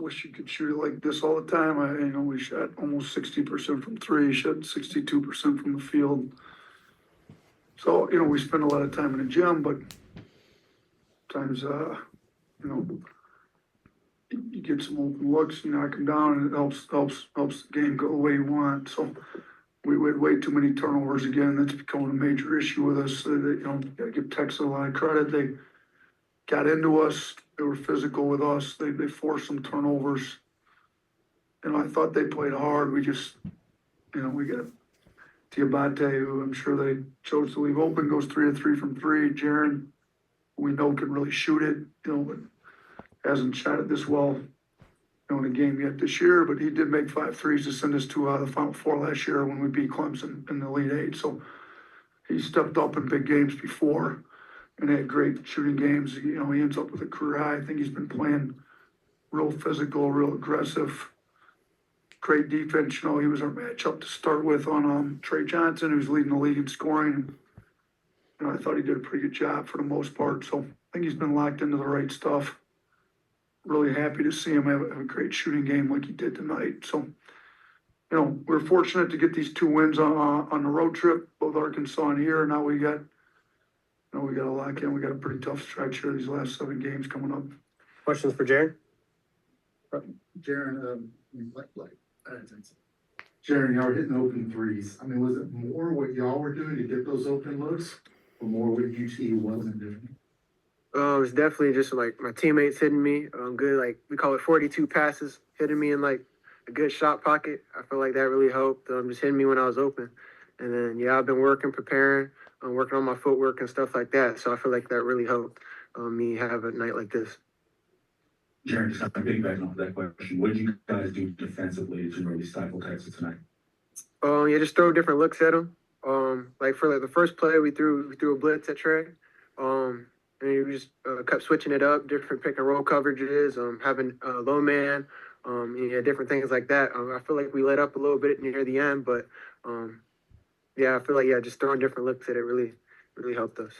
wish you could shoot it like this all the time. We shot almost 60% from three, shot 62% from the field. So, we spend a lot of time in the gym, but times, you get some open looks, you knock them down, and it helps the game go the way you want. So we had way too many turnovers again. That's becoming a major issue with us. Gotta give Texas a lot of credit. They got into us. They were physical with us. They forced some turnovers. I thought they played hard. We just, we got Diabate, who I'm sure they chose to leave open, goes 3 of 3 from three. Jarin, we know can really shoot it, but hasn't shot it this well, in a game yet this year. But he did make 5 threes to send us to the Final Four last year when we beat Clemson in the Elite Eight. So he stepped up in big games before and had great shooting games. He ends up with a career high. I think he's been playing real physical, real aggressive. Great defense. He was our matchup to start with on Trey Johnson, who's leading the league in scoring. I thought he did a pretty good job for the most part. So I think he's been locked into the right stuff. Really happy to see him have a great shooting game like he did tonight. So, we're fortunate to get these 2 wins on the road trip, both Arkansas and here. Now we got to lock in. We got a pretty tough stretch here these last 7 games coming up. Questions for Jarin? Jarin, Jarin, y'all were hitting open threes. I mean, was it more what y'all were doing to get those open looks, or more what UT wasn't doing? It's definitely just like my teammates hitting me. Good, like we call it 42 passes, hitting me in like a good shot pocket. I feel like that really helped. Just hitting me when I was open. And then, I've been preparing, working on my footwork and stuff like that. So I feel like that really helped me have a night like this. Jarin, just getting back off that question, what did you guys do defensively to really stifle Texas tonight? Just throw different looks at them. Like for the first play, we threw a blitz at Trey. And we just kept switching it up, different pick and roll coverages, having low man, different things like that. I feel like we let up a little bit near the end, but I feel like just throwing different looks at it really helped us.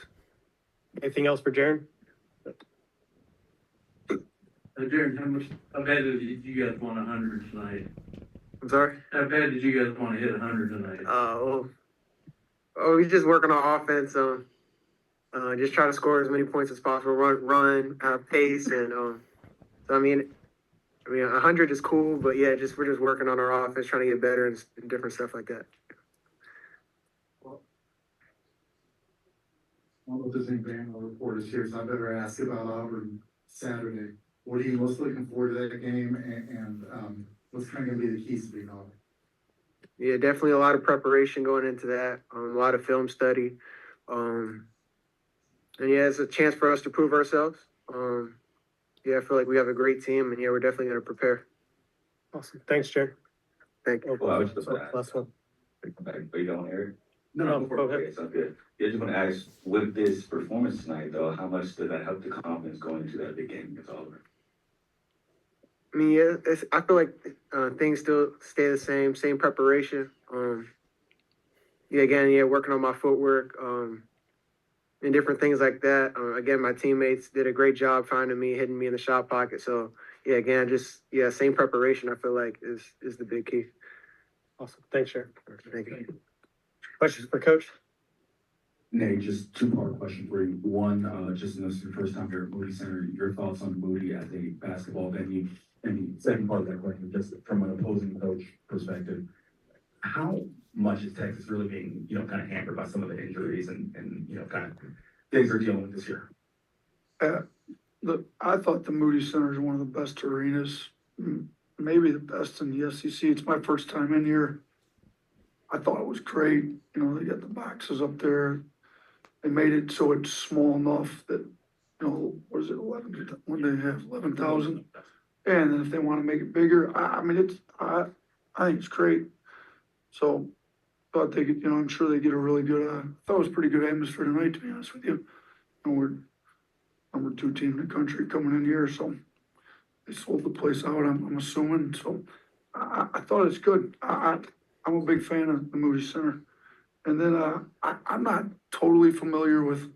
Anything else for Jarin? Jarin, how bad did you guys want 100 tonight? I'm sorry? How bad did you guys want to hit 100 tonight? We just working on offense. Just try to score as many points as possible, run, pace, and so I mean, 100 is cool, but we're just working on our offense, trying to get better and different stuff like that. I don't know if there's any panel reporters here, so I better ask about Auburn Saturday. What are you most looking forward to that game, and what's kind of going to be the keys to being Auburn? Yeah, definitely a lot of preparation going into that, a lot of film study. And it's a chance for us to prove ourselves. I feel like we have a great team, and we're definitely going to prepare. Awesome. Thanks, Jarin. Thank you. Well, I was just going to ask. Last one. Are you done, Eric? No, before. go ahead. Okay, sounds good. I just want to ask, with this performance tonight, though, how much did that help the confidence going into that big game against Auburn? I feel like things still stay the same preparation. Working on my footwork. And different things like that. Again, my teammates did a great job finding me, hitting me in the shot pocket. So, same preparation, I feel like, is the big key. Awesome. Thanks, Jarin. Thank you. Questions for Coach? Nate, just 2-part question for you. One, just this is your first time here at Moody Center, your thoughts on Moody as a basketball venue. And the second part of that question, just from an opposing coach perspective, how much is Texas really being, kind of hampered by some of the injuries and kind of things they're dealing with this year? I thought the Moody Center is one of the best arenas, maybe the best in the SEC. It's my first time in here. I thought it was great. They got the boxes up there. They made it so it's small enough that, what is it, 11? When they have 11,000, and then if they want to make it bigger, I think it's great. So, but they get, I'm sure they get a really good. I thought it was a pretty good atmosphere tonight, to be honest with you. We're number 2 team in the country coming in here, so they sold the place out. I'm assuming. So, I thought it's good. I'm a big fan of the Moody Center, and then I'm not totally familiar with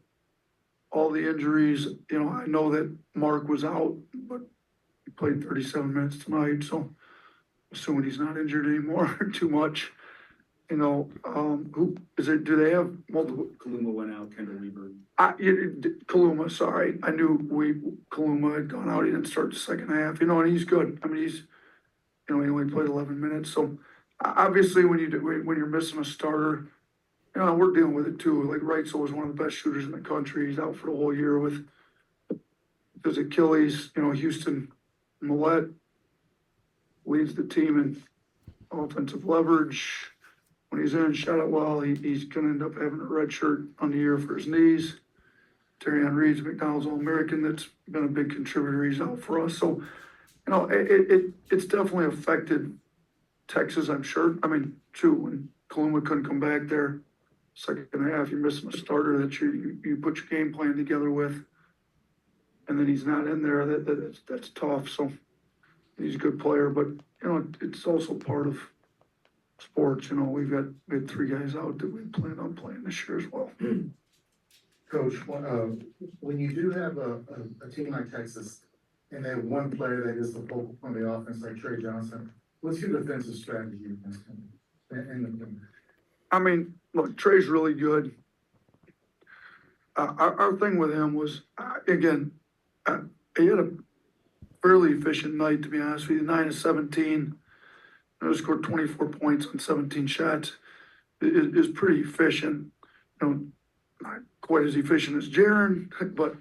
all the injuries. I know that Mark was out, but He played 37 minutes tonight, so assuming he's not injured anymore too much. You know, who is it? Do they have multiple? Kaluma went out, Kendall Weaver. Kaluma, sorry. I knew Kaluma had gone out. He didn't start the second half, you know, and he's good. I mean, he only played 11 minutes. So obviously when when you're missing a starter, you know, we're dealing with it too. Like Reitzel was one of the best shooters in the country. He's out for the whole year with his Achilles. You know, Houston Millette leads the team in offensive leverage. When he's in, shot it well, he's gonna end up having a red shirt on the year for his knees. Terrion Reed's McDonald's All-American, that's been a big contributor, he's out for us, so, you know, it's definitely affected Texas, I'm sure. I mean, too, when Kaluma couldn't come back there, second half, you're missing a starter that you put your game plan together with, and then he's not in there, that's tough, so he's a good player, but, you know, it's also part of sports, you know, we had 3 guys out that we plan on playing this year as well. Coach, when you do have a team like Texas and they have one player that is the focal point of the offense, like Trey Johnson, what's your defensive strategy against him? I mean, look, Trey's really good. Our thing with him was, again, he had a fairly efficient night, to be honest with you, 9 of 17. Scored 24 points on 17 shots. It is pretty efficient. You know, not quite as efficient as Jarin, but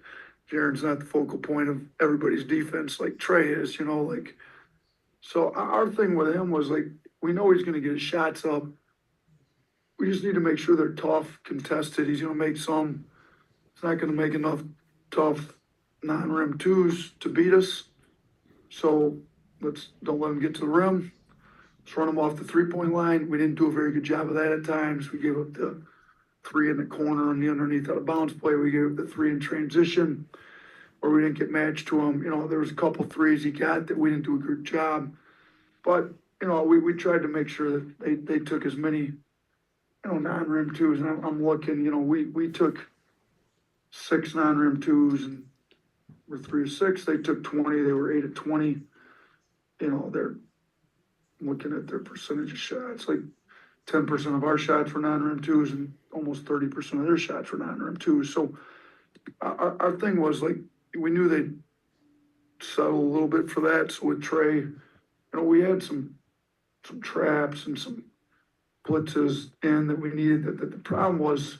Jarin's not the focal point of everybody's defense like Trey is, you know, like. So our thing with him was like, we know he's gonna get his shots up. We just need to make sure they're tough, contested. He's gonna make some. He's not gonna make enough tough non-rim twos to beat us. So don't let him get to the rim. Let's run him off the 3-point line. We didn't do a very good job of that at times. We gave up the 3 in the corner and the underneath out of bounds play. We gave up the 3 in transition, or we didn't get matched to him. You know, there was a couple threes he got that we didn't do a good job. But, you know, we tried to make sure that they took as many, you know, non-rim twos. And I'm looking, you know, we took 6 non-rim twos and we're 3 of 6. They took 20. They were 8 of 20. You know, they're looking at their percentage of shots, like 10% of our shots were non-rim twos and almost 30% of their shots were non-rim twos. So our thing was like, we knew they'd settle a little bit for that. So with Trey, you know, we had some traps and some blitzes in that we needed. That the problem was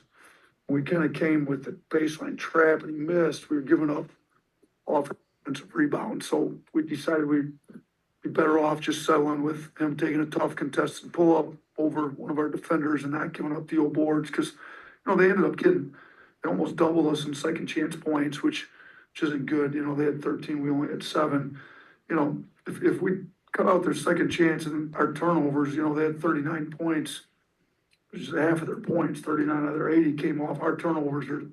when we kind of came with the baseline trap and he missed, we were giving up offensive rebounds. So we decided we'd be better off just settling with him taking a tough contested pull up over one of our defenders and not giving up the old boards. Cause, you know, they ended up they almost doubled us in second chance points, which isn't good. You know, they had 13, we only had 7. You know, if we cut out their second chance and our turnovers, you know, they had 39 points, which is half of their points, 39 out of their 80 came off our turnovers or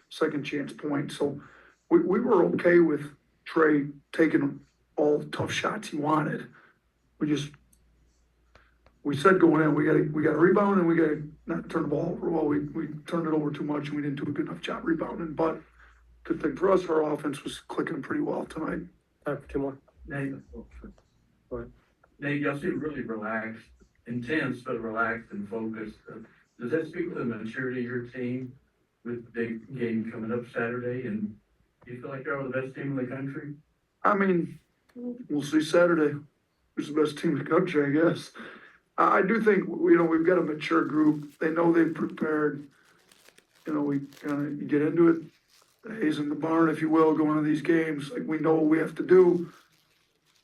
second chance points. So we were okay with Trey taking all the tough shots he wanted. We said going in, we got to rebound and we got to not turn the ball over. Well, we turned it over too much and we didn't do a good enough job rebounding. But good thing for us, our offense was clicking pretty well tonight. Time for 2 more. Nate, Go ahead. Nate, y'all seem really relaxed, intense, but relaxed and focused. Does that speak to the maturity of your team with the big game coming up Saturday? And do you feel like y'all the best team in the country? I mean, we'll see Saturday. Who's the best team in the country, I guess. I do think, you know, we've got a mature group. They know they've prepared. You know, we kind of get into it. The hay's in the barn, if you will, going to these games. Like, we know what we have to do.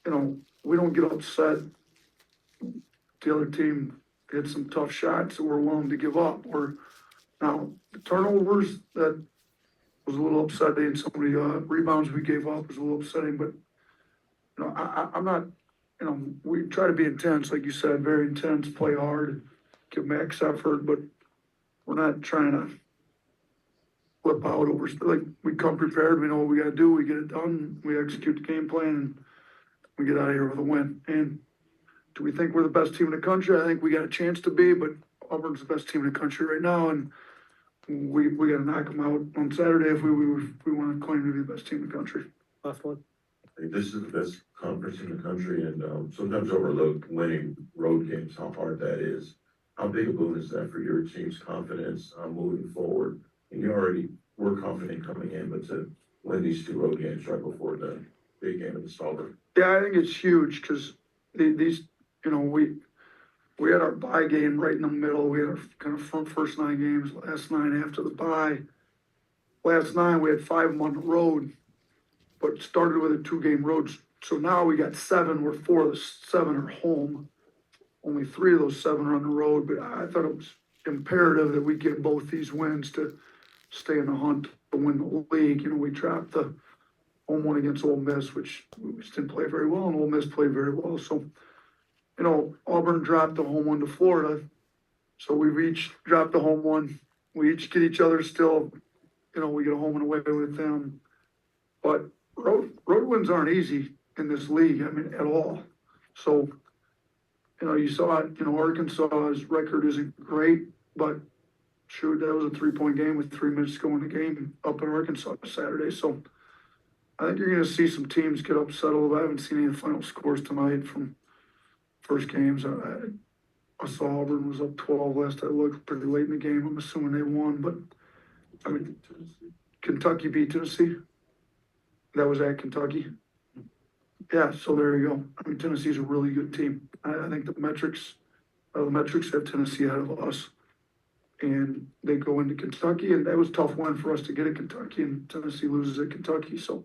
You know, we don't get upset. The other team hit some tough shots that we're willing to give up. Now, the turnovers, that was a little upsetting. Some of the rebounds we gave up was a little upsetting. But, you know, I'm not, you know, we try to be intense, like you said, very intense, play hard, give max effort, but we're not trying to flip out over, like, we come prepared, we know what we gotta do, we get it done, we execute the game plan, and we get out of here with a win. And do we think we're the best team in the country? I think we got a chance to be, but Auburn's the best team in the country right now, and we gotta knock them out on Saturday if we want to claim to be the best team in the country. Last one. I think this is the best conference in the country and, sometimes overlook winning road games, how hard that is. How big a boon is that for your team's confidence, moving forward? And you already were confident coming in, but to win these two road games right before the big game of the Stalber. Yeah, I think it's huge because these, you know, we had our bye game right in the middle. We had our kind of first 9 games, last 9 after the bye. Last 9, we had 5 of them on the road, but started with a 2-game road. So now we got 7, where 4 of the 7 are home. Only 3 of those 7 are on the road, but I thought it was imperative that we get both these wins to stay in the hunt to win the league. You know, we dropped the home one against Ole Miss, which we just didn't play very well, and Ole Miss played very well. So, you know, Auburn dropped the home one to Florida. So we've each dropped the home one. We each get each other still, you know, we get a home and away with them. But road wins aren't easy in this league, I mean, at all. So, you know, you saw it, you know, Arkansas's record isn't great, but shoot, that was a 3-point game with 3 minutes to go in the game up in Arkansas Saturday. So I think you're gonna see some teams get upset a little bit. I haven't seen any of the final scores tonight from first games. I saw Auburn was up 12 last I looked, pretty late in the game. I'm assuming they won, but I mean, Kentucky beat Tennessee. That was at Kentucky. Yeah, so there you go. I mean, Tennessee's a really good team. I think the metrics have Tennessee ahead of us. And they go into Kentucky, and that was a tough one for us to get at Kentucky, and Tennessee loses at Kentucky. So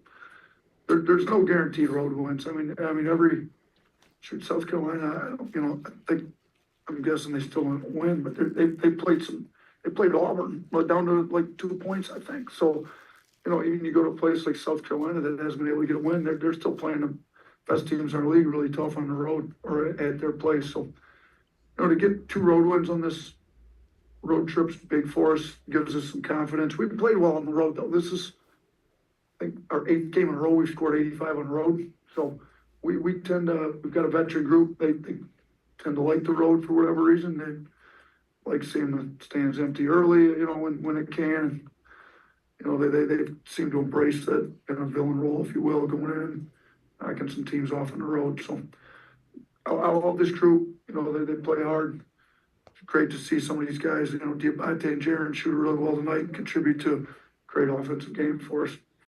there's no guaranteed road wins. I mean, South Carolina, I'm guessing they still won't win, but they played Auburn, but down to like 2 points, I think. So, you know, even you go to a place like South Carolina that hasn't been able to get a win, they're still playing the best teams in our league really tough on the road or at their place. So, you know, to get 2 road wins on this road trip's big for us, gives us some confidence. We've played well on the road though. This is, I think, our 8th game in a row. We've scored 85 on the road. So we've got a veteran group. They tend to like the road for whatever reason. They like seeing the stands empty early, you know, when it can. You know, they seem to embrace that kind of villain role, if you will, going in, knocking some teams off on the road. So I love this crew. You know, they play hard. It's great to see some of these guys, you know, Diabate and Jarin shoot really well tonight and contribute to a great offensive game for us.